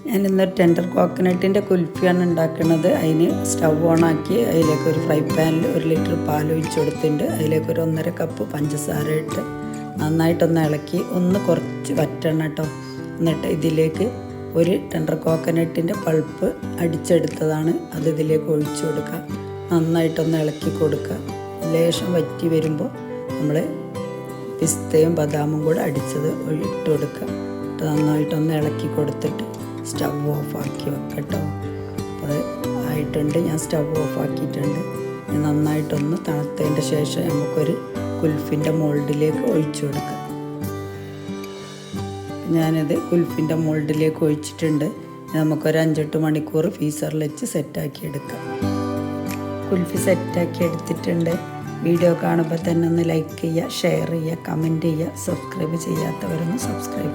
ഞാനിന്നൊരു tender കോക്കനട്ടിൻ്റെ കുൽഫിയാണ് ഉണ്ടാക്കുന്നത്. അതിന് stove ഓണാക്കി അതിലേക്ക് ഒരു ഫ്രൈ പാനിൽ 1 ലിറ്റർ പാൽ ഒഴിച്ച് കൊടുത്തിട്ടുണ്ട്. അതിലേക്ക് ഒരു 1.5 കപ്പ് പഞ്ചസാര ഇട്ട് നന്നായിട്ടൊന്ന് ഇളക്കി ഒന്ന് കുറച്ച് വറ്റണം കേട്ടോ. എന്നിട്ട് ഇതിലേക്ക് ഒരു ടെൻഡർ കോക്കനട്ടിൻ്റെ പൾപ്പ് അടിച്ചെടുത്തതാണ് അത് ഇതിലേക്ക് ഒഴിച്ചു കൊടുക്കുക. നന്നായിട്ടൊന്ന് ഇളക്കി കൊടുക്കുക. ലേശം വറ്റി വരുമ്പോൾ നമ്മൾ പിസ്തയും ബദാമും കൂടെ അടിച്ചത് ഇട്ട് കൊടുക്കുക. നന്നായിട്ടൊന്ന് ഇളക്കി കൊടുത്തിട്ട് സ്റ്റവ് ഓഫാക്കി വെക്കട്ടോ. അത് ആയിട്ടുണ്ട്. ഞാൻ സ്റ്റവ് ഓഫാക്കിയിട്ടുണ്ട്. നന്നായിട്ടൊന്ന് തണുത്തതിൻ്റെ ശേഷം നമുക്കൊരു കുൽഫിൻ്റെ മോൾഡിലേക്ക് ഒഴിച്ചു കൊടുക്കാം. ഞാനിത് കുൽഫിൻ്റെ മോൾഡിലേക്ക് ഒഴിച്ചിട്ടുണ്ട്. നമുക്കൊരു 5-8 മണിക്കൂർ ഫ്രീസറിൽ വെച്ച് സെറ്റാക്കി എടുക്കാം. കുൽഫി സെറ്റാക്കി എടുത്തിട്ടുണ്ട്. വീഡിയോ കാണുമ്പോൾ തന്നെ ഒന്ന് ലൈക്ക് ചെയ്യുക, ഷെയർ ചെയ്യുക, കമൻറ്റ് ചെയ്യുക. Subscribe ചെയ്യാത്തവരൊന്ന് subscribe